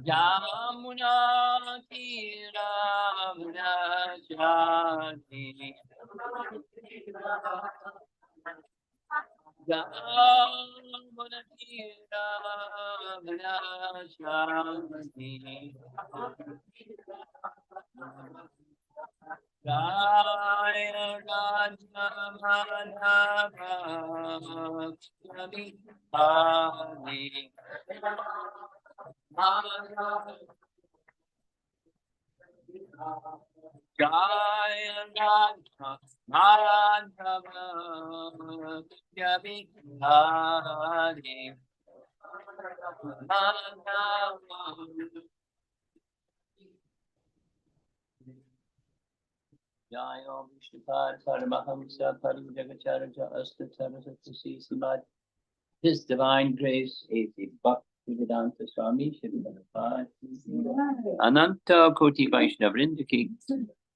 Yamuna Tira Vrajati Yamuna Tira Vrajati Jaya Raja Madhava Swami Jaya Radha Madhava Yavi Hari Madhava Jaya Vishnupad Paramahamsa Param Jagacharya Asta Saraswati Srimad. His Divine Grace A.C. Bhaktivedanta Swami Srimad Ananta Koti Vaishnavrinda ki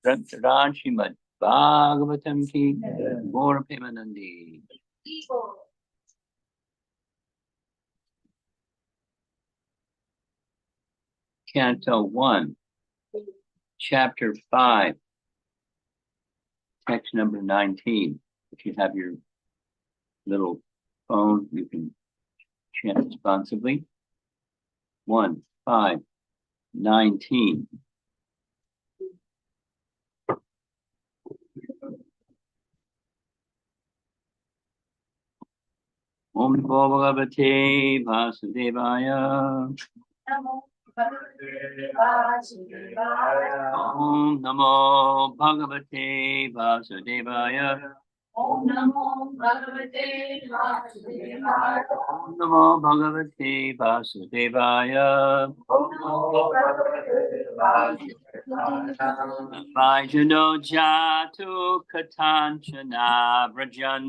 Ran Srimad Bhagavatam ki Gaur Premanandi. Canto 1, Chapter 5, text number 19. If you have your little phone, you can chant responsibly. 1, 5, 19. Om Namo Bhagavate Vasudevaya. Om Namo Bhagavate Vasudevaya. Om Namo Bhagavate Vasudevaya. Om Namo Bhagavate Vasudevaya. Om Namo Bhagavate Vasudevaya. Vajano Jatu Katanchana Vrajan.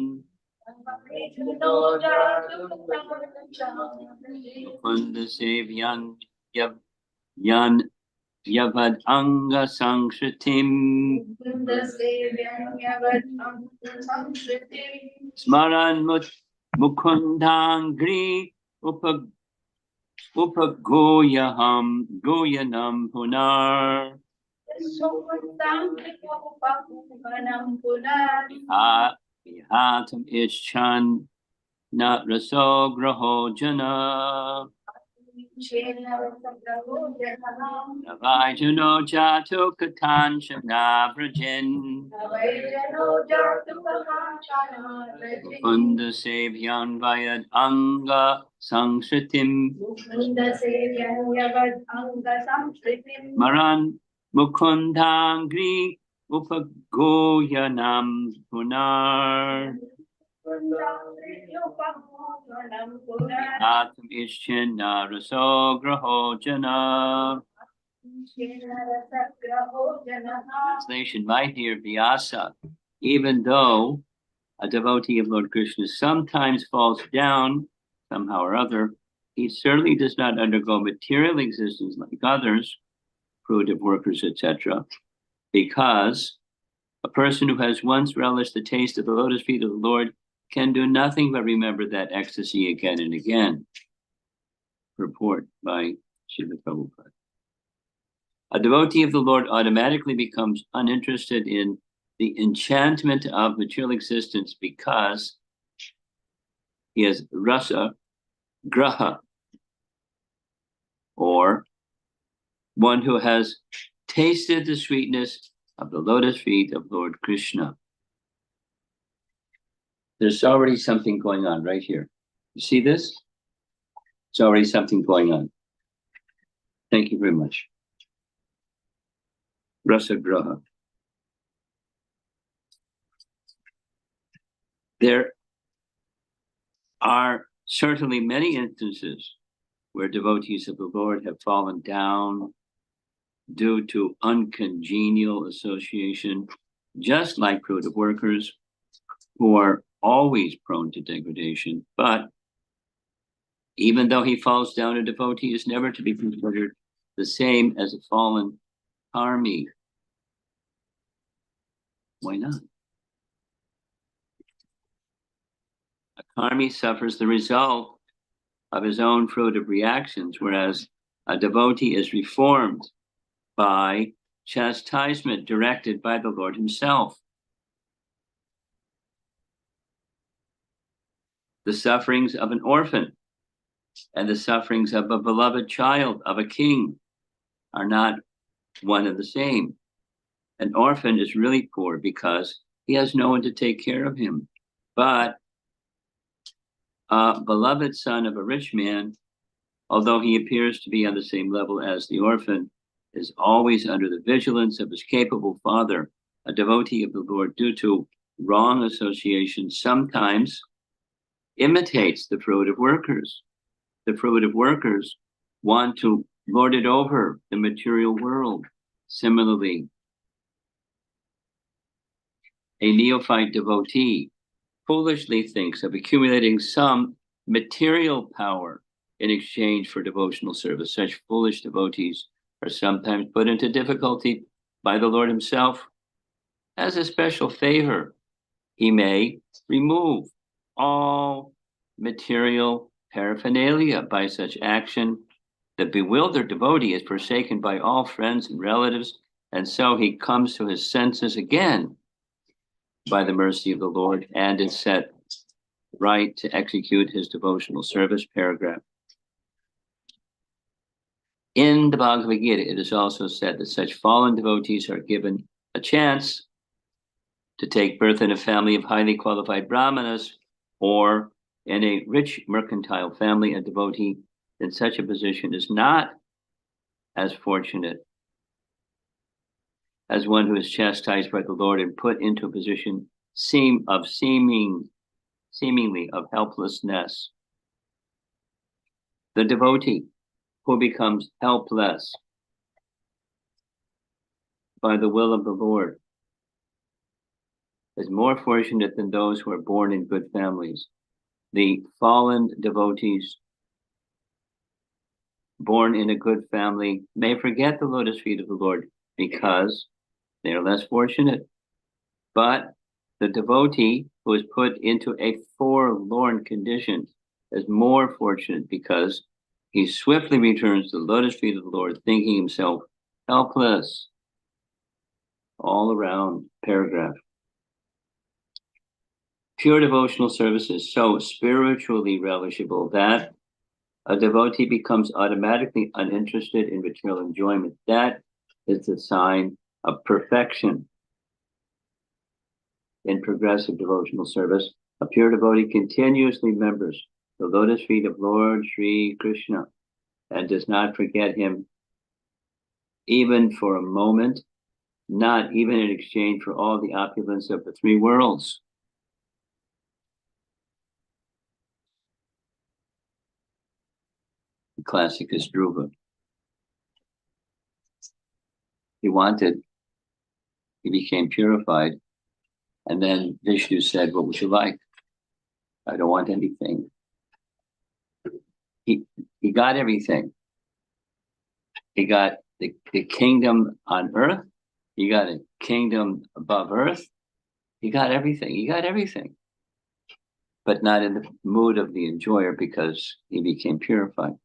Mukunda Sevyan Yavad Anga Sankritim. Smaran Mukundangri Goyanam Punar. Vihatam Ischan Na Raso Graho Jana. Navajano Jatu Katanchana Vrajin. Mukunda Sevyan Vayad Anga Sangsritim. Maran Mukundangri Upagoyanam Punar. Atam Ishchin Naraso Graho Jana. Translation: My dear Vyasa, even though a devotee of Lord Krishna sometimes falls down somehow or other, he certainly does not undergo material existence like others, fruitive workers, etc., because a person who has once relished the taste of the lotus feet of the Lord can do nothing but remember that ecstasy again and again. Report by Srila Prabhupada. A devotee of the Lord automatically becomes uninterested in the enchantment of material existence because he has rasa graha, or one who has tasted the sweetness of the lotus feet of Lord Krishna. There's already something going on right here. You see this? It's already something going on. Thank you very much. Rasa graha. There are certainly many instances where devotees of the Lord have fallen down due to uncongenial association, just like fruitive workers who are always prone to degradation. But Even though he falls down, a devotee is never to be considered the same as a fallen karmi. Why not? A karmi suffers the result of his own fruitive reactions, whereas a devotee is reformed by chastisement directed by the Lord himself. The sufferings of an orphan and the sufferings of a beloved child of a king are not one and the same. An orphan is really poor because he has no one to take care of him. But a beloved son of a rich man, although he appears to be on the same level as the orphan, is always under the vigilance of his capable father. A devotee of the Lord, due to wrong association, sometimes imitates the fruitive workers. The fruitive workers want to lord it over the material world. Similarly, a neophyte devotee foolishly thinks of accumulating some material power in exchange for devotional service. Such foolish devotees are sometimes put into difficulty by the Lord himself. As a special favor, he may remove all material paraphernalia. By such action, the bewildered devotee is forsaken by all friends and relatives, and so he comes to his senses again by the mercy of the Lord and is set right to execute his devotional service. Paragraph. In the Bhagavad Gita, it is also said that such fallen devotees are given a chance to take birth in a family of highly qualified brahmanas or in a rich mercantile family. A devotee in such a position is not as fortunate as one who is chastised by the Lord and put into a position seemingly of helplessness. The devotee who becomes helpless by the will of the Lord is more fortunate than those who are born in good families. The fallen devotees born in a good family may forget the lotus feet of the Lord because they are less fortunate. But the devotee who is put into a forlorn condition is more fortunate because he swiftly returns to the lotus feet of the Lord, thinking himself helpless. All around. Paragraph. Pure devotional service is so spiritually relishable that a devotee becomes automatically uninterested in material enjoyment. That is the sign of perfection in progressive devotional service. A pure devotee continuously remembers the lotus feet of Lord Sri Krishna and does not forget him even for a moment, not even in exchange for all the opulence of the three worlds. The classic is Dhruva. He became purified, and then Vishnu said, "What would you like?" "I don't want anything." He got everything. He got the kingdom on earth. He got a kingdom above earth. He got everything. But not in the mood of the enjoyer because he became purified.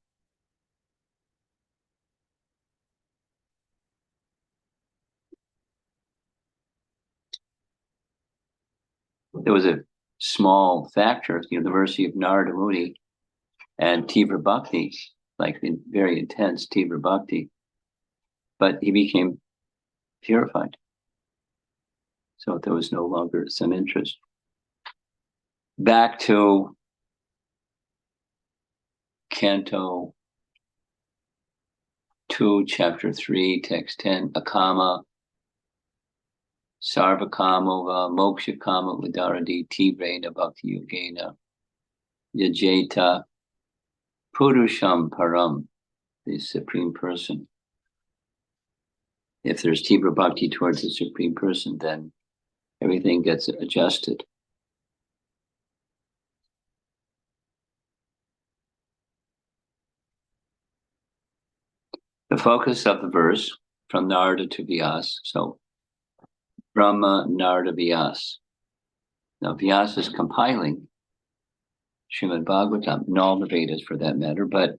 There was a small factor, the mercy of Narada Muni and Tivra Bhakti, like in very intense Tivra Bhakti, but he became purified. So there was no longer some interest. Back to Canto 2, Chapter 3, Text 10, Akama, Sarvakama, Moksha Kama, Vidaradi, Tivrena, Bhakti Yogena, Yajeta, Purusham Param, the Supreme Person. If there's Tivra Bhakti towards the Supreme Person, then everything gets adjusted. The focus of the verse from Narada to Vyas. So Brahma, Narada, Vyas. Now Vyas is compiling Srimad Bhagavatam, and all the Vedas for that matter, but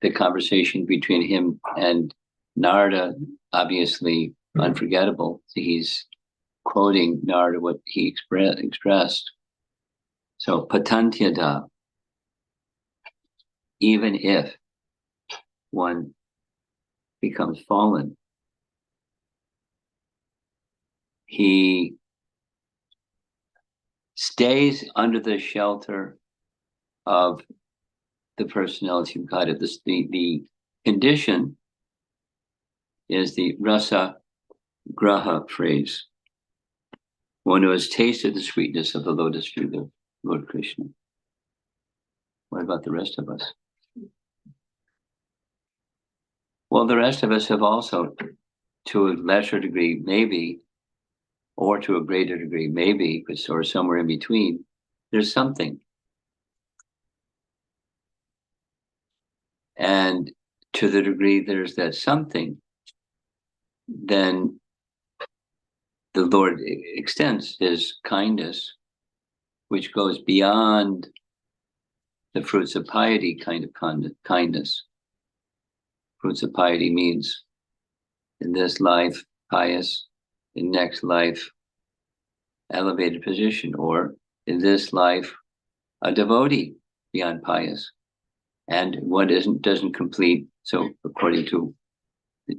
the conversation between him and Narada, obviously unforgettable. He's quoting Narada, what he expressed. So patantyada, even if one becomes fallen, he stays under the shelter of the personality of God. The condition is the rasa graha phrase. One who has tasted the sweetness of the lotus feet of Lord Krishna. What about the rest of us? Well, the rest of us have also, to a lesser degree, maybe, or to a greater degree, maybe, or somewhere in between, there's something. And to the degree there's that something, then the Lord extends his kindness, which goes beyond the fruits of piety kind of kindness. Fruits of piety means in this life, pious, in next life, elevated position, or in this life, a devotee beyond pious. And what doesn't complete, so according to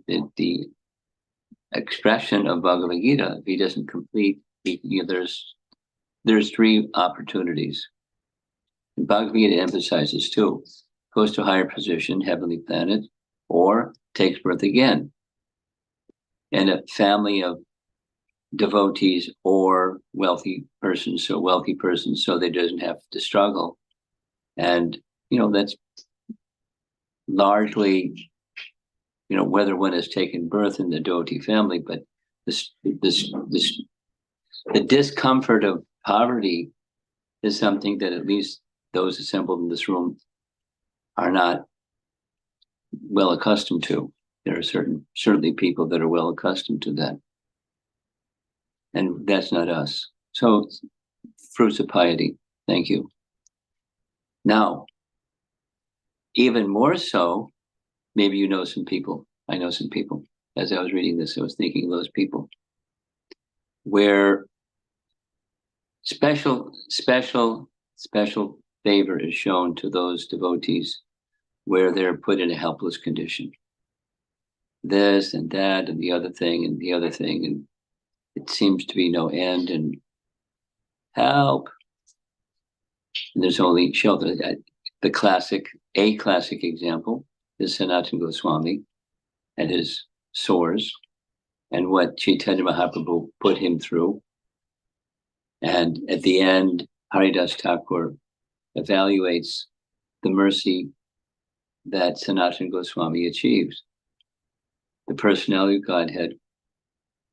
the expression of Bhagavad Gita, if he doesn't complete, there's three opportunities. And Bhagavad Gita emphasizes two: goes to a higher position, heavenly planet, or takes birth again in a family of devotees or wealthy persons, so they doesn't have to struggle. And that's largely whether one has taken birth in the devotee family, but the discomfort of poverty is something that at least those assembled in this room are not well accustomed to. There are certainly people that are well accustomed to that. And that's not us. So fruits of piety. Thank you. Now, even more so, maybe you know some people. I know some people. As I was reading this, I was thinking of those people where special favor is shown to those devotees where they're put in a helpless condition. This and that and the other thing and the other thing, and it seems to be no end, and help. And there's only shelter. A classic example is Sanatana Goswami and his sores and what Chaitanya Mahaprabhu put him through. And at the end, Haridas Thakur evaluates the mercy that Sanatana Goswami achieves. The personality of Godhead,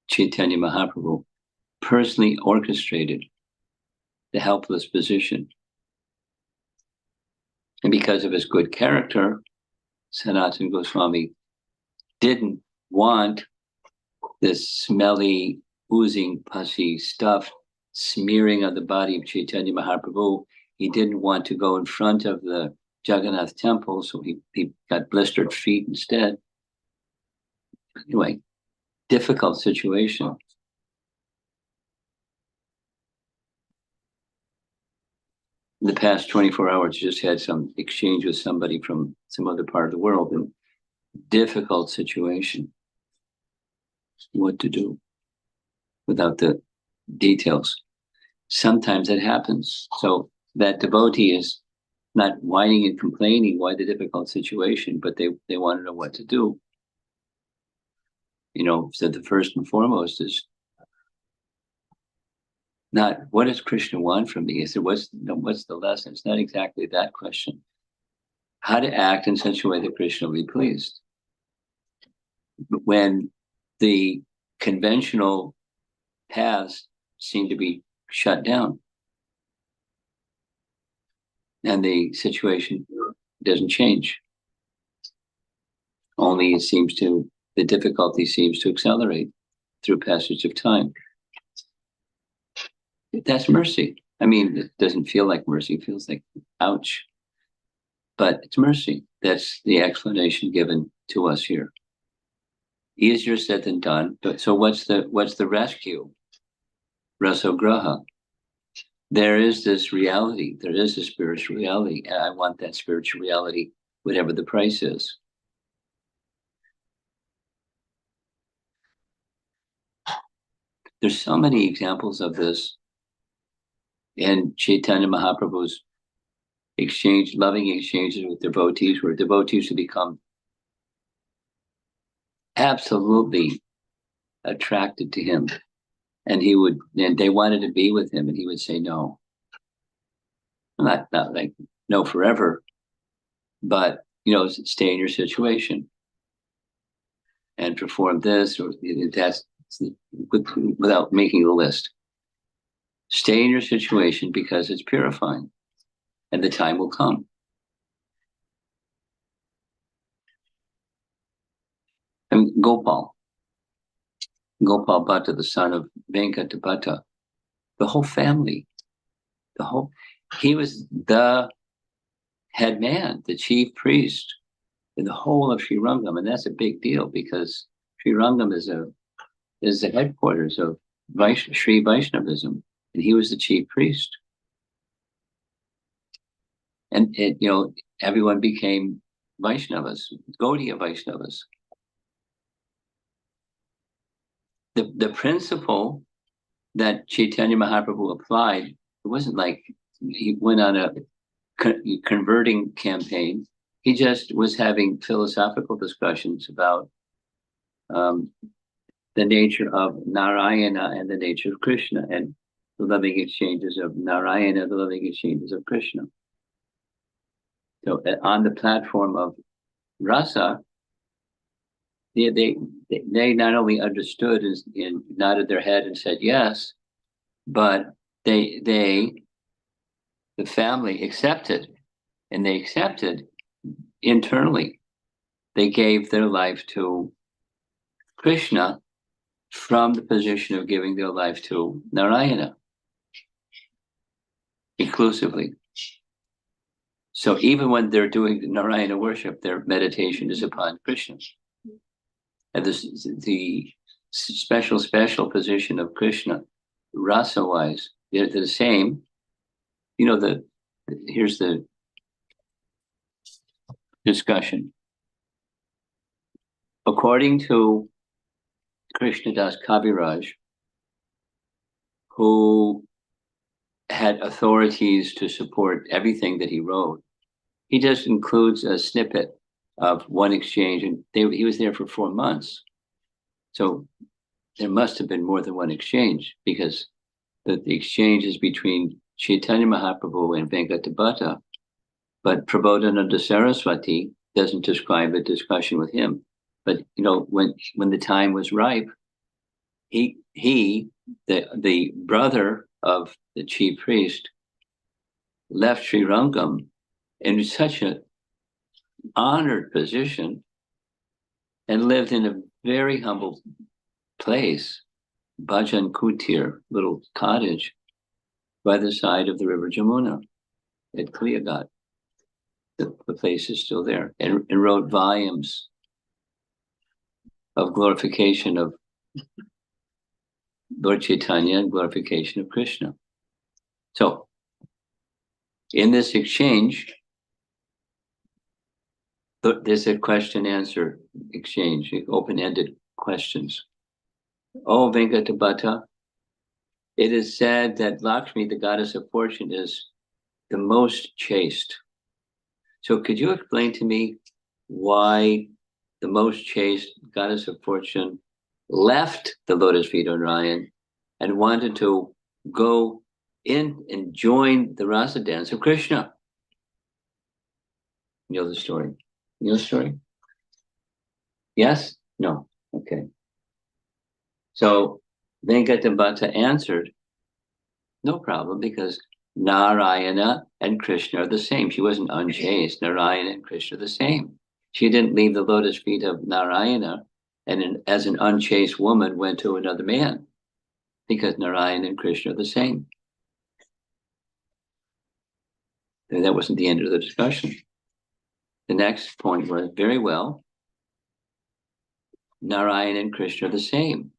Chaitanya Mahaprabhu, personally orchestrated the helpless position. And because of his good character, Sanatana Goswami didn't want this smelly, oozing, pussy stuff smearing on the body of Chaitanya Mahaprabhu. He didn't want to go in front of the Jagannath temple, so he got blistered feet instead. Anyway, difficult situation. In the past 24 hours, just had some exchange with somebody from some other part of the world, and difficult situation. What to do without the details. Sometimes it happens. So that devotee is not whining and complaining why the difficult situation, but they want to know what to do. So the first and foremost is not what does Krishna want from me? Is it what's the lesson? It's not exactly that question. How to act in such a way that Krishna will be pleased. When the conventional paths seem to be shut down and the situation doesn't change. Only the difficulty seems to accelerate through passage of time. That's mercy. I mean, it doesn't feel like mercy. It feels like, ouch. But it's mercy. That's the explanation given to us here. Easier said than done. But so what's the rescue? Rasograha. There is this reality. There is a spiritual reality. And I want that spiritual reality, whatever the price is. There's so many examples of this in Chaitanya Mahaprabhu's loving exchanges with devotees, where devotees would become absolutely attracted to him. And they wanted to be with him, and he would say no. Not like no forever, but stay in your situation and perform this or that's without making a list. Stay in your situation because it's purifying, and the time will come. And Gopal Bhatta, the son of Venkata Bhatta, the whole family, he was the head man, the chief priest in the whole of Sri Rangam, and that's a big deal because Sri Rangam is the headquarters of Sri Vaishnavism, and he was the chief priest. And everyone became Vaishnavas, Gaudiya Vaishnavas. The principle that Chaitanya Mahaprabhu applied, it wasn't like he went on a converting campaign. He just was having philosophical discussions about the nature of Narayana and the nature of Krishna, and the loving exchanges of Narayana, the loving exchanges of Krishna. So on the platform of rasa, they not only understood and nodded their head and said yes, but the family accepted, and they accepted internally. They gave their life to Krishna from the position of giving their life to Narayana exclusively. So even when they're doing Narayana worship, their meditation is upon Krishna. And the special position of Krishna, rasa-wise, they're the same. Here's the discussion. According to Krishnadas Kaviraj, who had authorities to support everything that he wrote, he just includes a snippet of one exchange, and he was there for 4 months. So there must have been more than one exchange, because the exchange is between Chaitanya Mahaprabhu and Venkata Bhatta, but Prabodhananda Saraswati doesn't describe a discussion with him. But when the time was ripe, the brother of the chief priest, left Sri Rangam in such an honored position and lived in a very humble place, Bhajan Kutir, little cottage by the side of the river Jamuna at Kliagat. The place is still there, and wrote volumes of glorification of Lord Chaitanya and glorification of Krishna. So, in this exchange, there's a question-answer exchange, open-ended questions. Oh, Venkata Bhatta, it is said that Lakshmi, the goddess of fortune, is the most chaste. So could you explain to me why the most chaste goddess of fortune left the lotus feet of Narayan and wanted to go in and join the rasa dance of Krishna? You know the story? You know the story? Yes? No? Okay. So Venkata Bhatta answered, no problem, because Narayana and Krishna are the same. She wasn't unchaste. Narayana and Krishna are the same. She didn't leave the lotus feet of Narayana and as an unchaste woman went to another man, because Narayana and Krishna are the same. And that wasn't the end of the discussion. The next point was, very well, Narayana and Krishna are the same.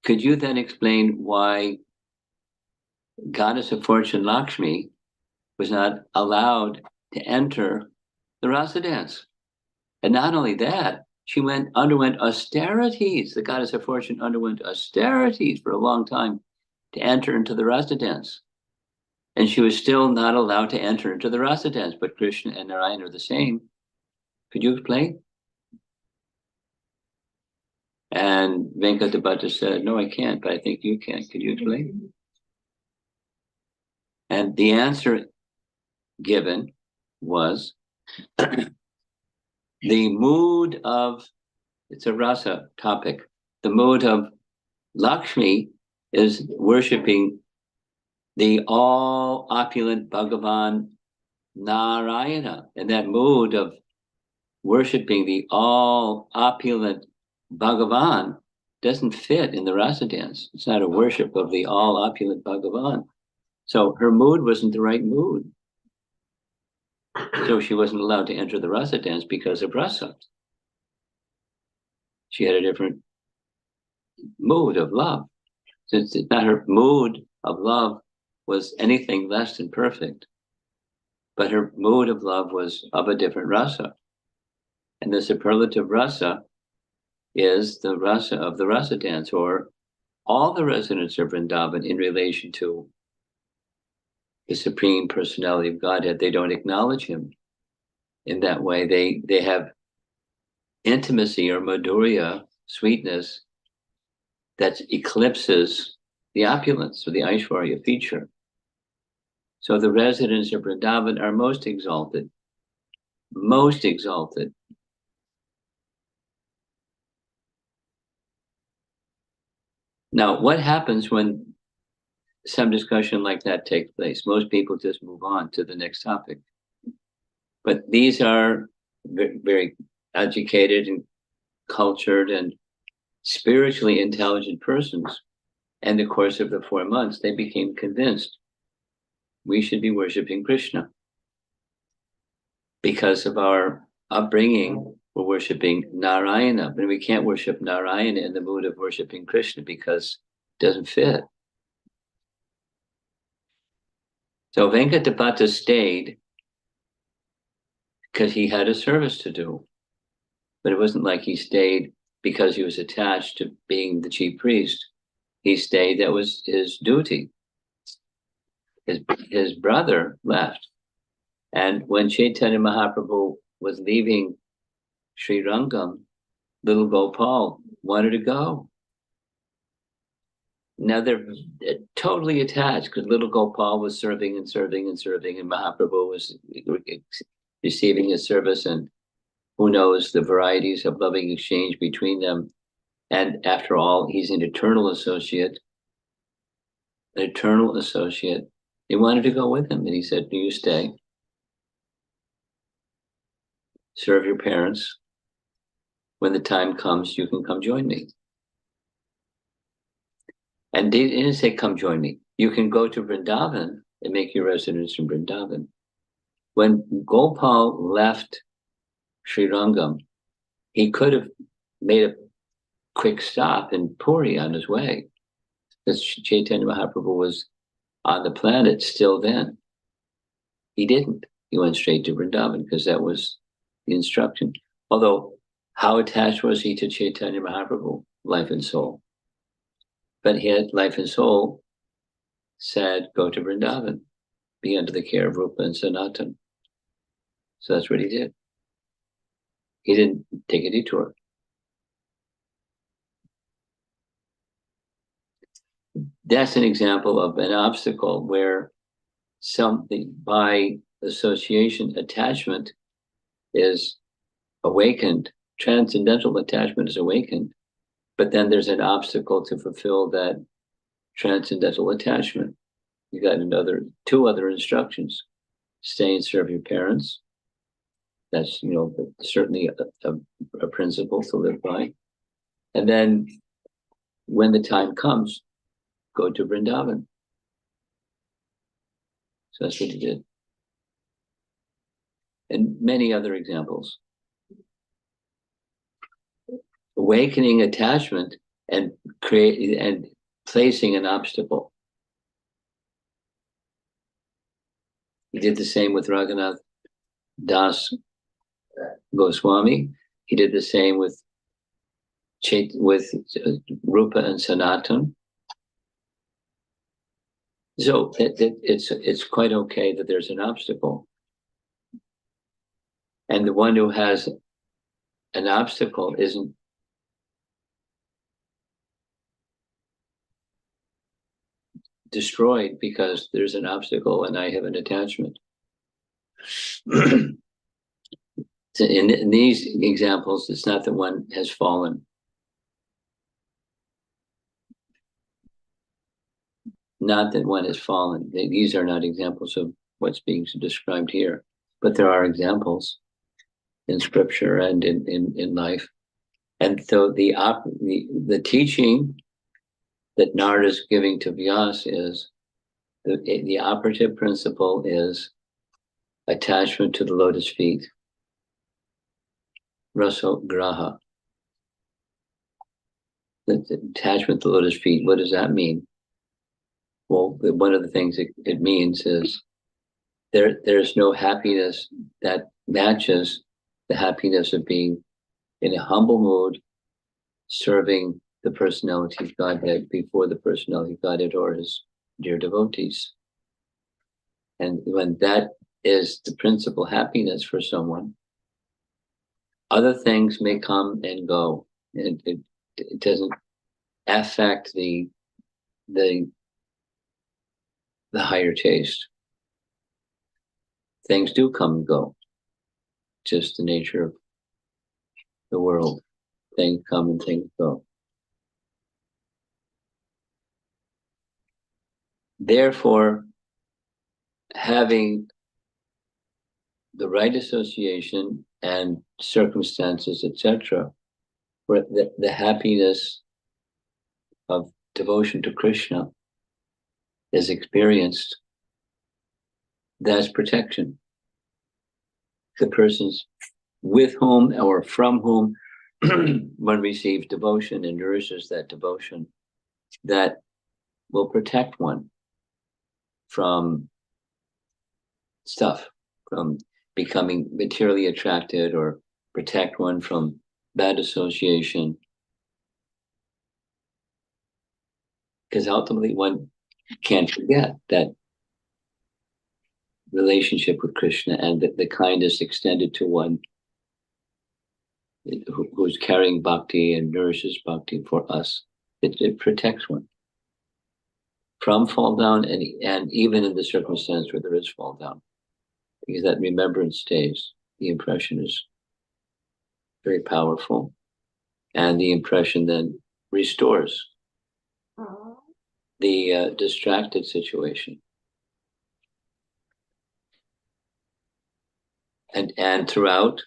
Could you then explain why Goddess of Fortune Lakshmi was not allowed to enter the rasa dance? And not only that, she underwent austerities. The Goddess of Fortune underwent austerities for a long time to enter into the rasa dance. And she was still not allowed to enter into the rasa dance, but Krishna and Narayana are the same. Could you explain? And Venkatabhatta said, no, I can't, but I think you can. Could you explain? And the answer given was the mood of, it's a rasa topic, the mood of Lakshmi is worshiping the all opulent Bhagavan Narayana. And that mood of worshiping the all opulent Bhagavan doesn't fit in the rasa dance. It's not a worship of the all opulent Bhagavan. So her mood wasn't the right mood. So she wasn't allowed to enter the rasa dance because of rasa. She had a different mood of love. Since it's not her mood of love was anything less than perfect, but her mood of love was of a different rasa. And the superlative rasa is the rasa of the rasa dance, or all the residents of Vrindavan in relation to the Supreme Personality of Godhead. They don't acknowledge him in that way. They have intimacy or madhurya, sweetness, that eclipses the opulence or the Aishwarya feature. So the residents of Vrindavan are most exalted, most exalted. Now, what happens when some discussion like that takes place? Most people just move on to the next topic. But these are very educated and cultured and spiritually intelligent persons. And in the course of the 4 months, they became convinced we should be worshiping Krishna. Because of our upbringing, we're worshiping Narayana, but we can't worship Narayana in the mood of worshiping Krishna because it doesn't fit. So Venkatabhatta stayed because he had a service to do. But it wasn't like he stayed because he was attached to being the chief priest. He stayed, that was his duty. His brother left. And when Chaitanya Mahaprabhu was leaving Sri Rangam, little Gopal wanted to go. Now they're totally attached because little Gopal was serving and serving and serving, and Mahaprabhu was receiving his service, and who knows the varieties of loving exchange between them. And after all, he's an eternal associate. An eternal associate. They wanted to go with him, and he said, "Do you stay? Serve your parents. When the time comes, you can come join me." And they didn't say, "Come join me." You can go to Vrindavan and make your residence in Vrindavan. When Gopal left Sri Rangam, he could have made a quick stop in Puri on his way, because Chaitanya Mahaprabhu was on the planet still then. He didn't. He went straight to Vrindavan because that was the instruction. Although, how attached was he to Chaitanya Mahaprabhu, life and soul? But he had life and soul said, go to Vrindavan, be under the care of Rupa and Sanatan. So that's what he did. He didn't take a detour. That's an example of an obstacle where something by association, attachment is awakened, transcendental attachment is awakened, but then there's an obstacle to fulfill that transcendental attachment. You got two other instructions: stay and serve your parents, That's, certainly a principle to live by. And then when the time comes, go to Vrindavan. So that's what he did. And many other examples. Awakening attachment and placing an obstacle. He did the same with Raghunath Das Goswami. He did the same with Rupa and Sanatan. So it's quite okay that there's an obstacle. And the one who has an obstacle isn't destroyed because there's an obstacle and I have an attachment. In these examples, it's not that one has fallen. Not that one has fallen. These are not examples of what's being described here, but there are examples in scripture and in life. And so the teaching that Narada is giving to Vyas is the operative principle is attachment to the lotus feet. Raso graha. The attachment to the lotus feet, what does that mean? Well, one of the things it means is there's no happiness that matches the happiness of being in a humble mood, serving the personality of Godhead before the personality of Godhead or his dear devotees. And when that is the principal happiness for someone, other things may come and go. It doesn't affect the higher taste. Things do come and go. Just the nature of the world. Things come and things go. Therefore, having the right association and circumstances, etc., where the happiness of devotion to Krishna is experienced, that's protection. The persons with whom or from whom one receives devotion and nourishes that devotion, that will protect one from stuff, from becoming materially attracted, or protect one from bad association. Because ultimately one can't forget that relationship with Krishna and the kindness extended to one who's carrying bhakti and nourishes bhakti for us. It protects one from fall down, and even in the circumstance where there is fall down, because that remembrance stays. The impression is very powerful, and the impression then restores the distracted situation. And throughout,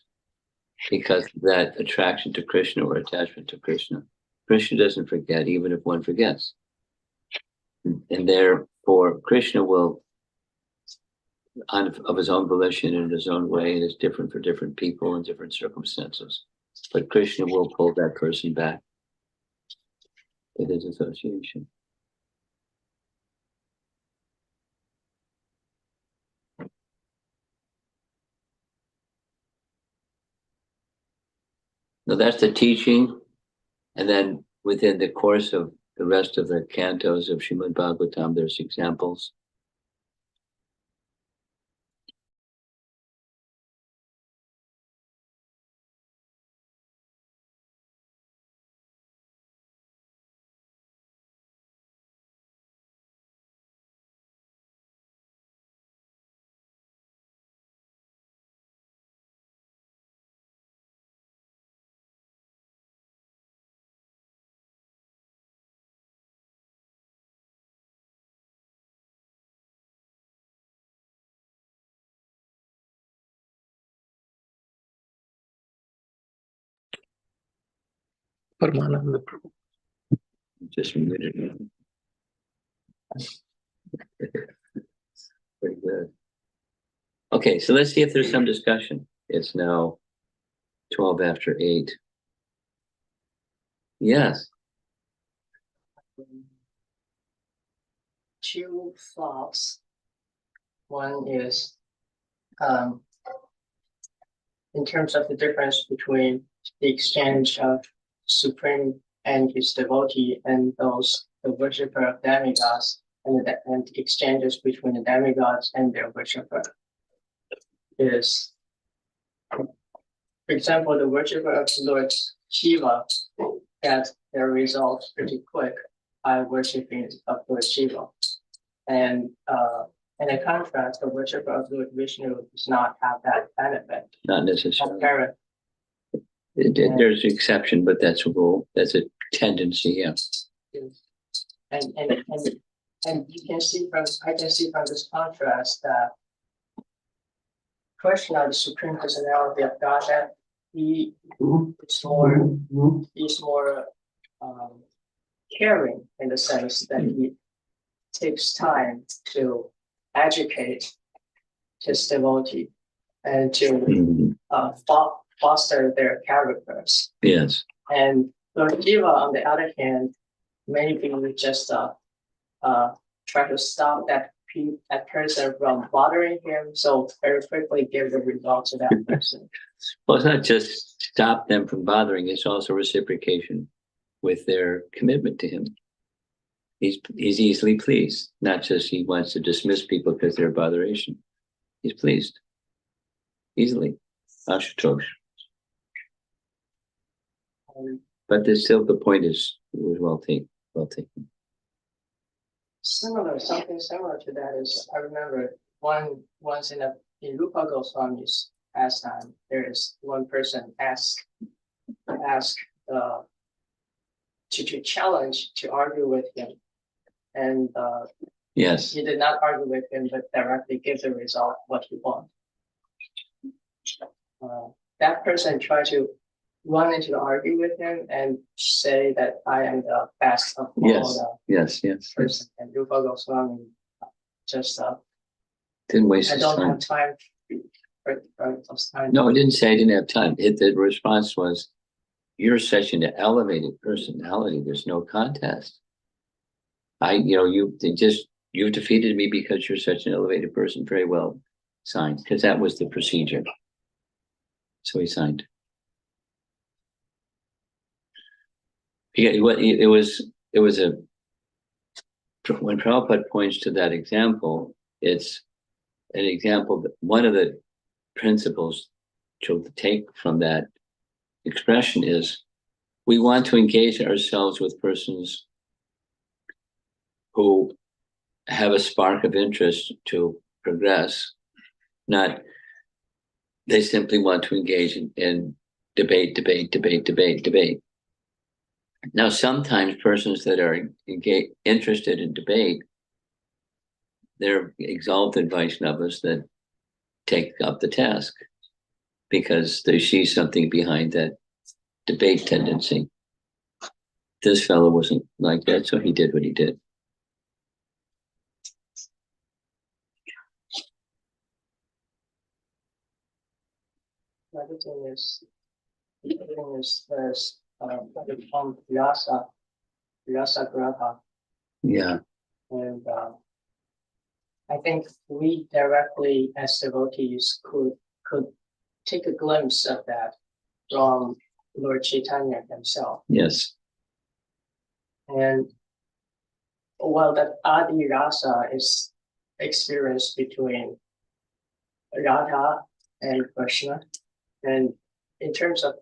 because that attraction to Krishna or attachment to Krishna, Krishna doesn't forget, even if one forgets. And therefore, Krishna will, of his own volition in his own way, and it's different for different people in different circumstances. But Krishna will pull that person back with his association. Now that's the teaching, and then within the course of the rest of the cantos of Srimad Bhagavatam, there's examples. Paramananda Prabhu. Just muted. Pretty good. Okay, so let's see if there's some discussion. It's now 12 after 8. Yes. Two thoughts. One is in terms of the difference between the exchange of Supreme and his devotee and those the worshipper of demigods, and the exchanges between the demigods and their worshipper is, for example, the worshipper of Lord Shiva got their results pretty quick by worshiping of Lord Shiva. And in contrast, the worshipper of Lord Vishnu does not have that benefit. Not necessarily. Apparent. There's an exception, but that's a rule. That's a tendency, yeah. And you can see from I can see from this contrast that Krishna, the supreme personality of Godhead, he is more caring in the sense that he takes time to educate his devotee and to foster their characters. Yes. And Lord Shiva, on the other hand, maybe just try to stop that person from bothering him, so very quickly give the result to that person. Well, it's not just stop them from bothering, it's also reciprocation with their commitment to him. He's easily pleased, not just he wants to dismiss people because they're botheration. He's pleased. Easily. Ashutosh. But there's still the point is it was well taken. Something similar to that is, I remember once in Rupa Goswami's pastime, there is one person asked to challenge, to argue with him. And yes, he did not argue with him, but directly give the result what he wanted. That person tried to run into the argue with him and say that I am the best of all yes. person. And Rupa Goswami just didn't waste I his don't time. have time for those time. No, it didn't say I didn't have time. The response was, you're such an elevated personality. There's no contest. You've defeated me because you're such an elevated person. Very well signed, because that was the procedure. So he signed. It was when Prabhupada points to that example, it's an example that one of the principles to take from that expression is we want to engage ourselves with persons who have a spark of interest to progress, not they simply want to engage in debate. Now, sometimes persons that are interested in debate, they're exalted Vaishnavas that take up the task because they see something behind that debate tendency. This fellow wasn't like that, so he did what he did. Another thing is from Vyasa Grabha. Yeah. And I think we directly as devotees could take a glimpse of that from Lord Chaitanya himself. Yes. And while that Adi Rasa is experienced between Radha and Krishna, and in terms of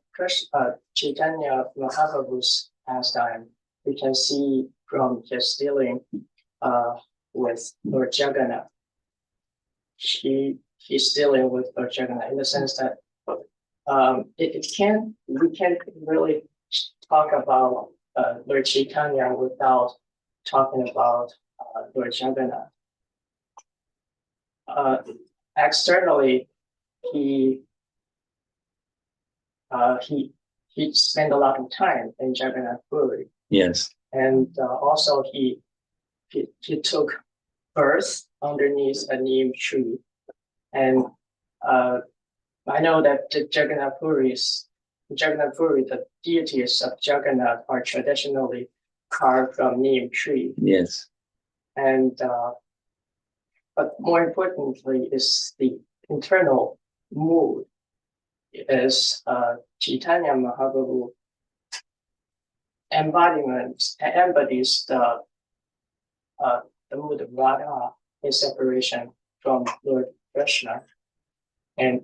Chaitanya Mahaprabhu's pastime, we can see from his dealing with Lord Jagannath. He's dealing with Lord Jagannath in the sense that we can't really talk about Lord Chaitanya without talking about Lord Jagannath. Externally, he he spent a lot of time in Jagannath Puri, Yes. and also he took birth underneath a neem tree, and I know that the Jagannath Puri, the deities of Jagannath are traditionally carved from neem tree, Yes. and but more importantly is the internal mood. Is Chaitanya Mahaprabhu embodies the mood of Radha in separation from Lord Krishna, and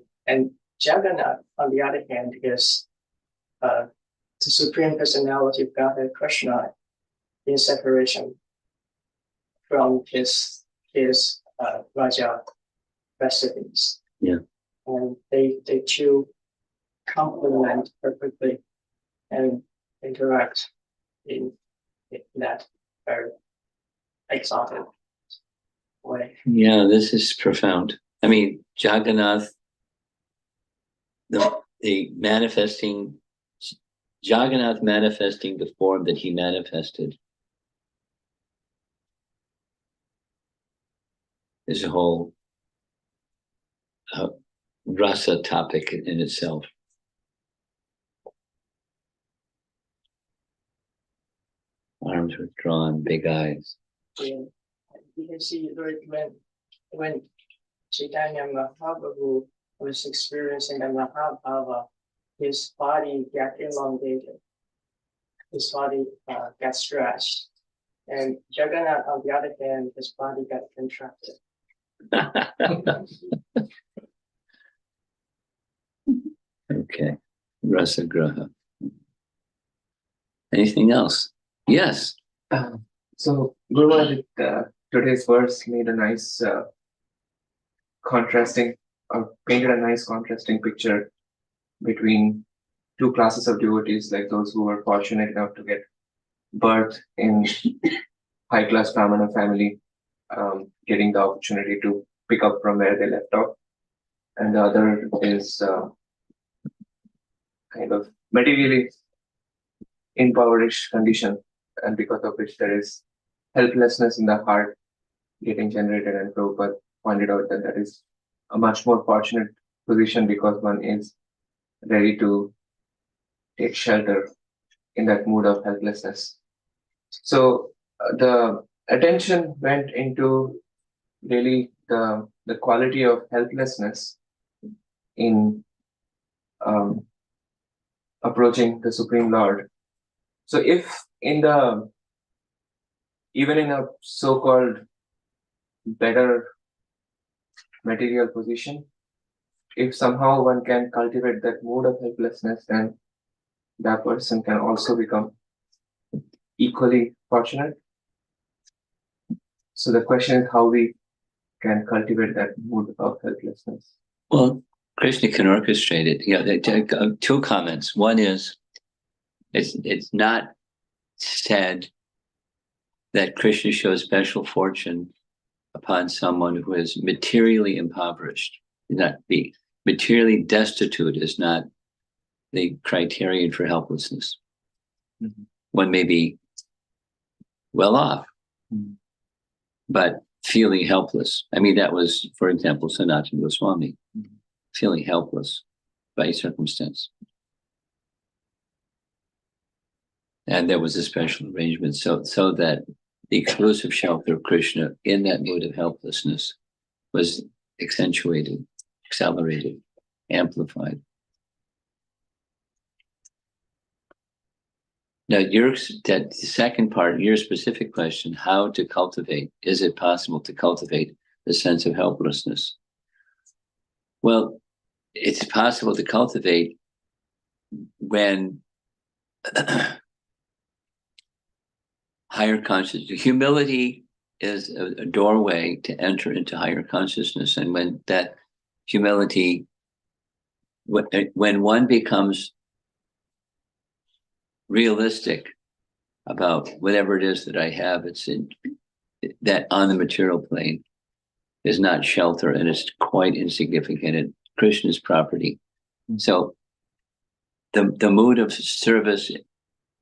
Jagannath on the other hand is the Supreme Personality of Godhead Krishna in separation from his Raja recipes. Yeah. And they two complement perfectly and interact in that very exalted way. Yeah, this is profound. I mean, Jagannath, the manifesting, Jagannath manifesting the form that he manifested is a whole rasa topic in itself. Arms withdrawn, big eyes. And you can see when Chaitanya Mahaprabhu was experiencing the Mahabhava, his body got elongated, his body got stretched, and Jagannath on the other hand, his body got contracted. Okay, rasa graha. Anything else? Yes. So Guru Maharaj, today's verse made a nice painted a nice contrasting picture between two classes of devotees, like those who were fortunate enough to get birth in high-class Brahmana family, getting the opportunity to pick up from where they left off, and the other is kind of materially impoverished condition, and because of which there is helplessness in the heart getting generated, and Prabhupada pointed out that is a much more fortunate position because one is ready to take shelter in that mood of helplessness. So the attention went into really the quality of helplessness in approaching the Supreme Lord. So if even in a so-called better material position, if somehow one can cultivate that mood of helplessness, then that person can also become equally fortunate. So the question is how we can cultivate that mood of helplessness. Well, Krishna can orchestrate it. Yeah, two comments. One is, it's not said that Krishna shows special fortune upon someone who is materially impoverished. Not be materially destitute is not the criterion for helplessness. Mm-hmm. One may be well off, but feeling helpless. I mean, that was, for example, Sanatana Swami, feeling helpless by circumstance. And there was a special arrangement so that the exclusive shelter of Krishna in that mood of helplessness was accentuated, accelerated, amplified. Now, that second part, your specific question, how to cultivate, is it possible to cultivate the sense of helplessness? Well, it's possible to cultivate when higher consciousness, humility is a doorway to enter into higher consciousness. And when that humility, when one becomes realistic about whatever it is that I have, it's in that on the material plane is not shelter, and it's quite insignificant at Krishna's property. So the mood of service,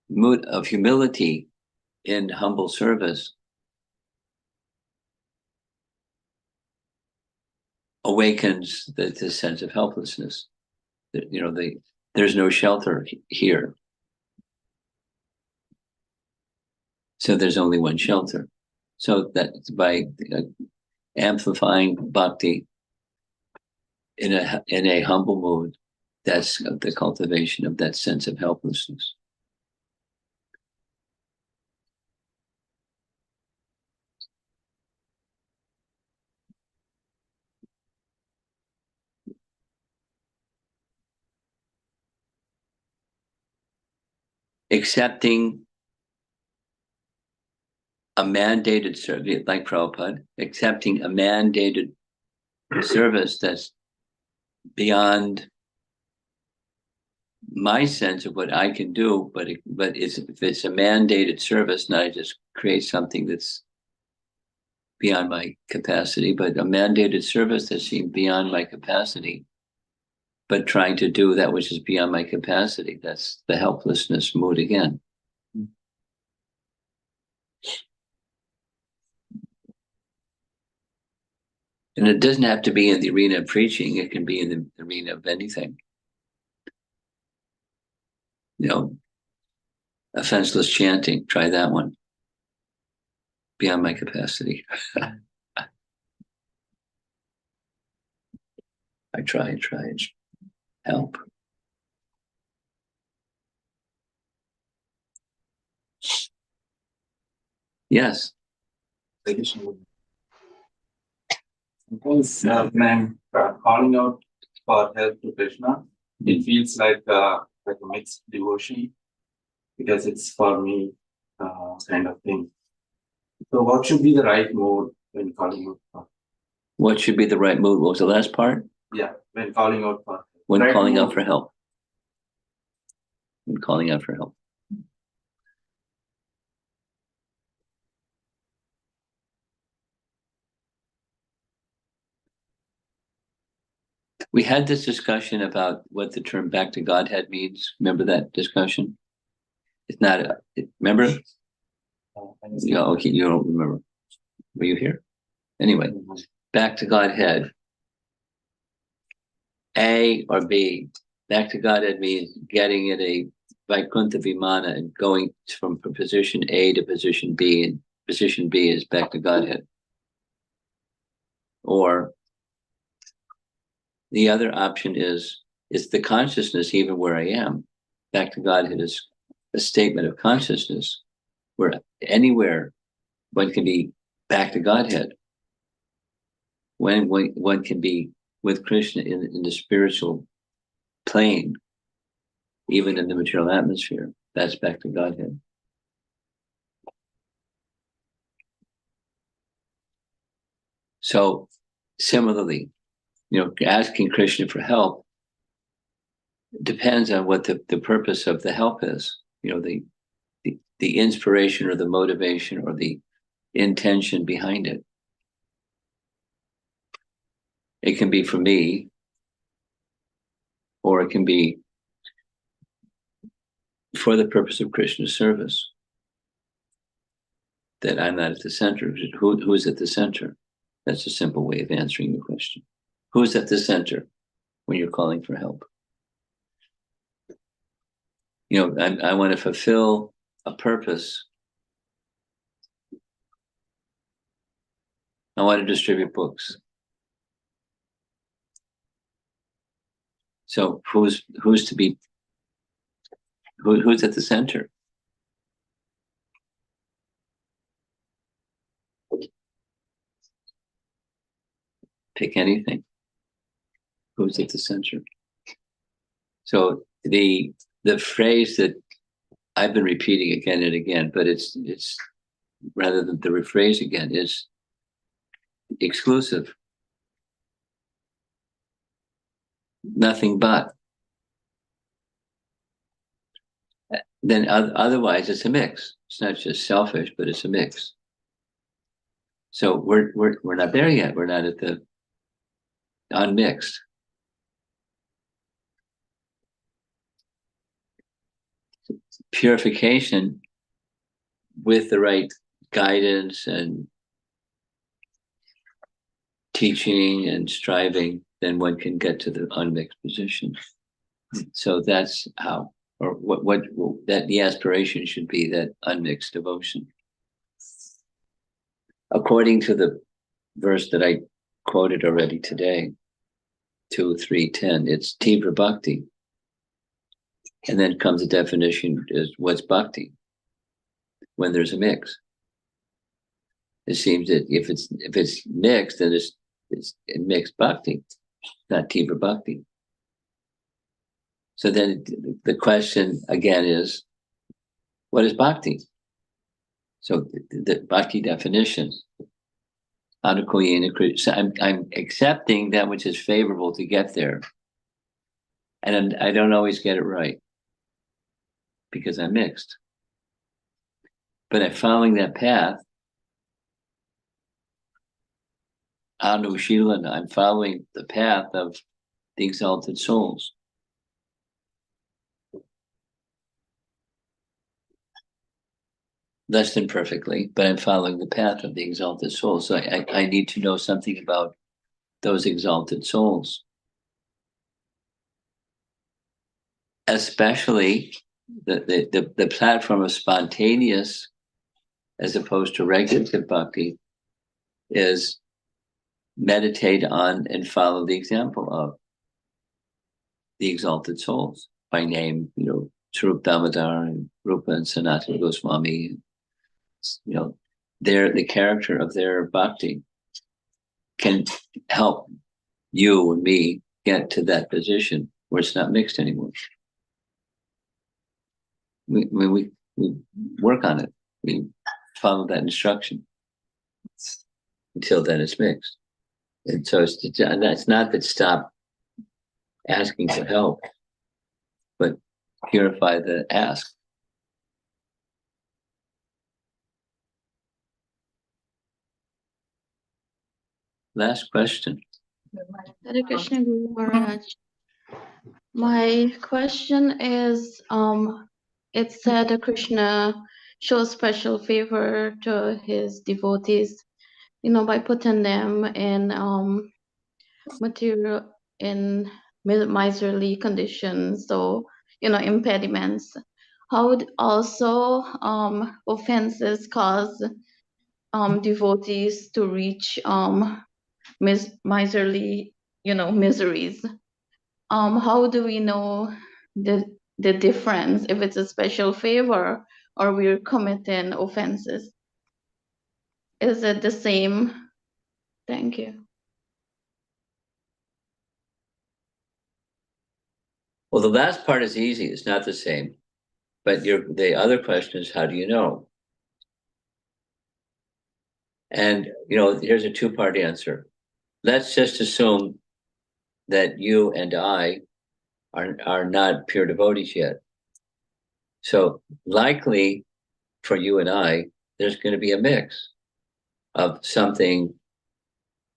mood of humility in humble service awakens the sense of helplessness. That, you know, there's no shelter here. So there's only one shelter. So that by amplifying bhakti in a humble mood, that's the cultivation of that sense of helplessness. Accepting a mandated service, like Prabhupada, accepting a mandated service that's beyond my sense of what I can do, but if it's a mandated service, not I just create something that's beyond my capacity, but a mandated service that seems beyond my capacity, but trying to do that which is beyond my capacity. That's the helplessness mood again. And it doesn't have to be in the arena of preaching. It can be in the arena of anything. You know, offenseless chanting, try that one. Beyond my capacity. I try and help. Yes. Sometimes when I'm calling out for help to Krishna, it feels like a mixed devotion because it's for me kind of thing. So what should be the right mode when calling out for? What should be the right mood? What was the last part? Yeah, when calling out for. When right calling out mood. for help. When calling out for help. We had this discussion about what the term back to Godhead means. Remember that discussion? It's not remember? Yeah, okay, you don't remember. Were you here? Anyway, back to Godhead. A or B. Back to Godhead means getting in a Vaikuntha Vimana and going from position A to position B, and position B is back to Godhead. Or the other option is the consciousness even where I am. Back to Godhead is a statement of consciousness where anywhere one can be back to Godhead. When one can be with Krishna in the spiritual plane, even in the material atmosphere, that's back to Godhead. So similarly, you know, asking Krishna for help depends on what the purpose of the help is. You know, the inspiration or the motivation or the intention behind it. It can be for me, or it can be for the purpose of Krishna's service. That I'm not at the center. Who's at the center? That's a simple way of answering the question. Who's at the center when you're calling for help? You know, I want to fulfill a purpose. I want to distribute books. So who's at the center? Pick anything. Who's at the center? So the phrase that I've been repeating again and again, but it's rather than the rephrase again, is exclusive. Nothing but. Then otherwise it's a mix. It's not just selfish, but it's a mix. So we're not there yet. We're not at the unmixed. purification with the right guidance and teaching and striving, then one can get to the unmixed position. So that's how, or what that the aspiration should be, that unmixed devotion. According to the verse that I quoted already today, 2:3:10, it's Tivra Bhakti. And then comes a definition is what's bhakti when there's a mix. It seems that if it's mixed, then it's mixed bhakti, not Tivra Bhakti. So then the question again is, what is bhakti? So the bhakti definition, so I'm accepting that which is favorable to get there. And I don't always get it right because I'm mixed. But I'm following that path. Anushilana, I'm following the path of the exalted souls. Less than perfectly, but I'm following the path of the exalted souls. So I need to know something about those exalted souls. Especially the platform of spontaneous as opposed to regulative bhakti is meditate on and follow the example of the exalted souls by name, Swarup Damodar and Rupa and Sanatana Goswami. The character of their bhakti can help you and me get to that position where it's not mixed anymore. We work on it. We follow that instruction until then it's mixed. And so that's not that stop asking for help, but purify the ask. Last question. Hare Krishna Guru Maharaj. My question is, it said that Krishna shows special favor to his devotees, by putting them in material in miserly conditions, so impediments. How would also offenses cause devotees to reach miserly miseries? How do we know the difference if it's a special favor or we're committing offenses? Is it the same? Thank you. Well, the last part is easy. It's not the same. But the other question is, how do you know? And, here's a two-part answer. Let's just assume that you and I are not pure devotees yet. So likely for you and I, there's going to be a mix of something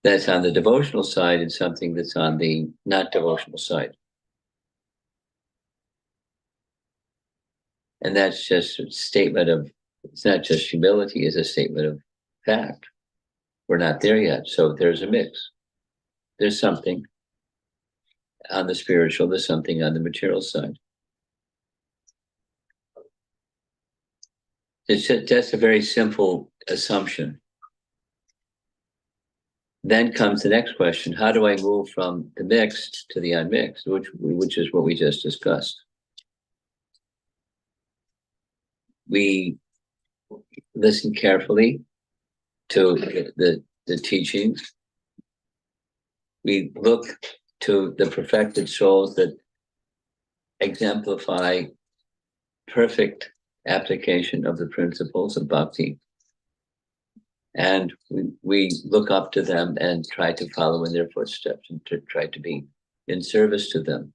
that's on the devotional side and something that's on the not devotional side. And that's just a statement of, it's not just humility, it's a statement of fact. We're not there yet. So there's a mix. There's something on the spiritual, there's something on the material side. It's just a very simple assumption. Then comes the next question: how do I move from the mixed to the unmixed, which is what we just discussed? We listen carefully to the teachings. We look to the perfected souls that exemplify perfect application of the principles of bhakti. And we look up to them and try to follow in their footsteps and to try to be in service to them.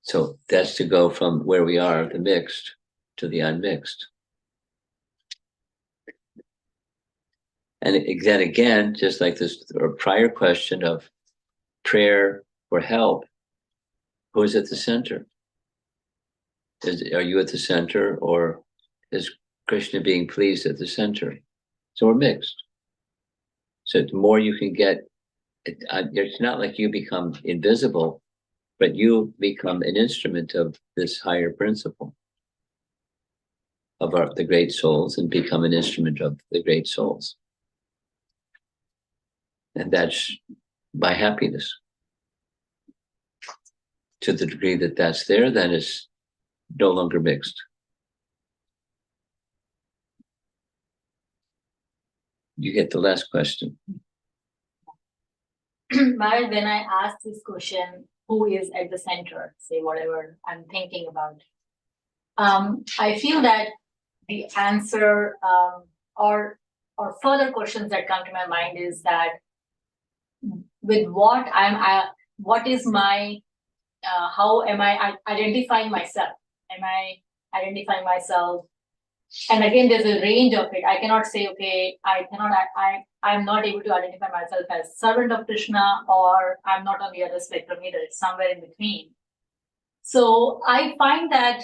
So that's to go from where we are, the mixed, to the unmixed. And again, just like this prior question of prayer for help, who is at the center? Are you at the center, or is Krishna being pleased at the center? So we're mixed. So the more you can get, it's not like you become invisible, but you become an instrument of this higher principle of the great souls, and become an instrument of the great souls. And that's by happiness. To the degree that that's there, then it's no longer mixed. You get the last question. Maharaj, when I ask this question, who is at the center, say whatever I'm thinking about, I feel that the answer or further questions that come to my mind is that with what what is my, how am I identifying myself? Am I identifying myself? And again, there's a range of it. I cannot say, okay, I'm not able to identify myself as servant of Krishna, or I'm not on the other spectrum either. It's somewhere in between. So I find that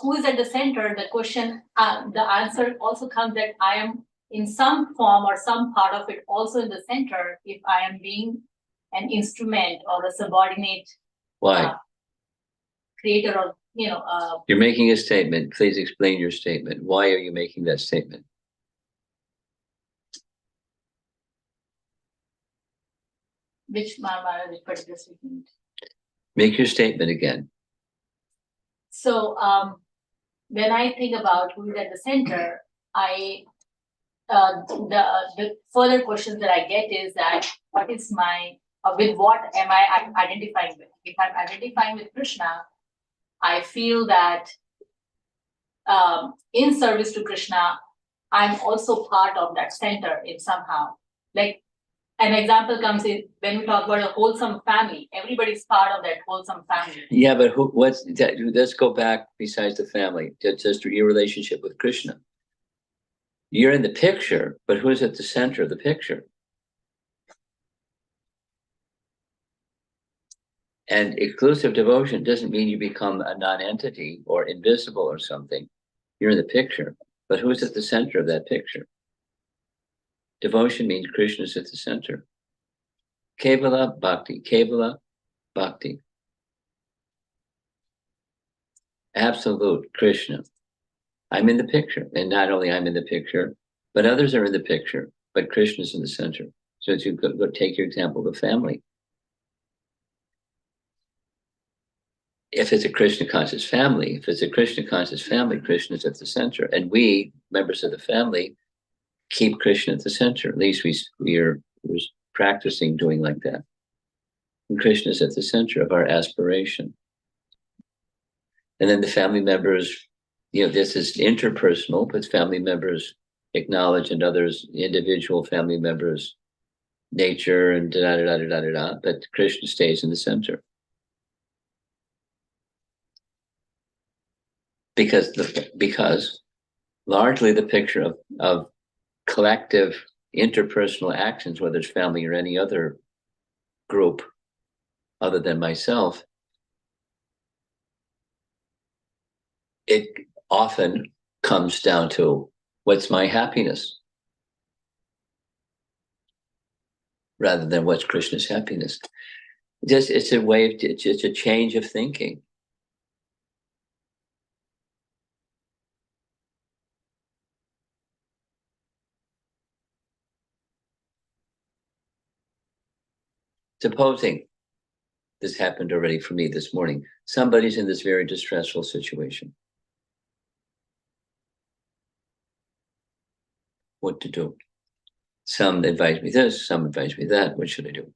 who is at the center, the question, the answer also comes that I am in some form or some part of it also in the center if I am being an instrument or a subordinate. Why? Creator or, You're making a statement. Please explain your statement. Why are you making that statement? which particular statement? Make your statement again. So when I think about who is at the center, the further questions that I get is that what is my, with what am I identifying with? If I'm identifying with Krishna, I feel that in service to Krishna, I'm also part of that center in somehow. Like an example comes in when we talk about a wholesome family. Everybody's part of that wholesome family. Yeah, but what's that? Let's go back besides the family. Just your relationship with Krishna. You're in the picture, but who's at the center of the picture? And exclusive devotion doesn't mean you become a non-entity or invisible or something. You're in the picture, but who's at the center of that picture? Devotion means Krishna's at the center. Kevala Bhakti, Kevala Bhakti. Absolute Krishna. I'm in the picture, and not only I'm in the picture, but others are in the picture, but Krishna's in the center. So if you go take your example of the family. If it's a Krishna conscious family, Krishna's at the center. And we, members of the family, keep Krishna at the center. At least we're practicing doing like that. And Krishna's at the center of our aspiration. And then the family members, this is interpersonal, but family members acknowledge and others, individual family members, nature and but Krishna stays in the center. Because largely the picture of collective interpersonal actions, whether it's family or any other group other than myself, it often comes down to what's my happiness rather than what's Krishna's happiness. It's a way of, it's a change of thinking. Supposing this happened already for me this morning, somebody's in this very distressful situation. What to do? Some advise me this, some advise me that. What should I do?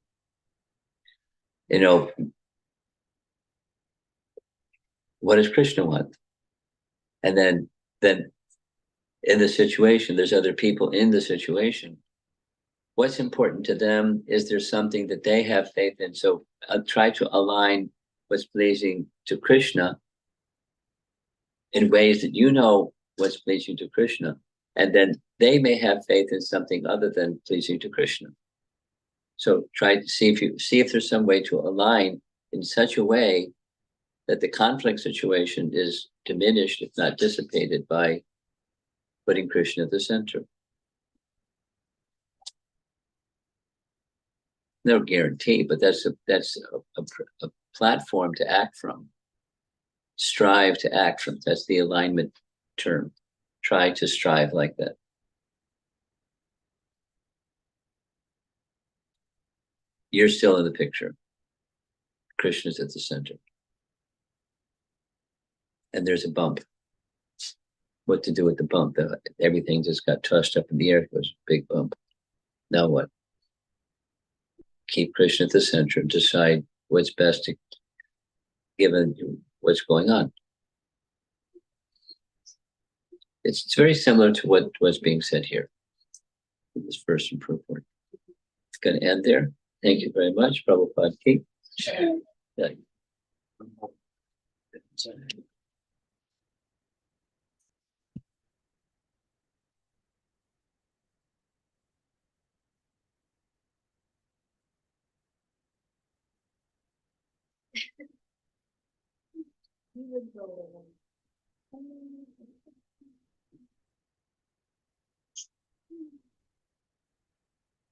What does Krishna want? And then in the situation, there's other people in the situation. What's important to them? Is there something that they have faith in? So I'll try to align what's pleasing to Krishna in ways that what's pleasing to Krishna. And then they may have faith in something other than pleasing to Krishna. So try to see if there's some way to align in such a way that the conflict situation is diminished, if not dissipated, by putting Krishna at the center. No guarantee, but that's a platform to act from. Strive to act from. That's the alignment term. Try to strive like that. You're still in the picture. Krishna's at the center. And there's a bump. What to do with the bump? Everything just got tossed up in the air. It was a big bump. Now what? Keep Krishna at the center and decide what's best to, given what's going on. It's very similar to what was being said here in this first improvement. It's going to end there. Thank you very much, Prabhupada Ki. Yeah. You would go.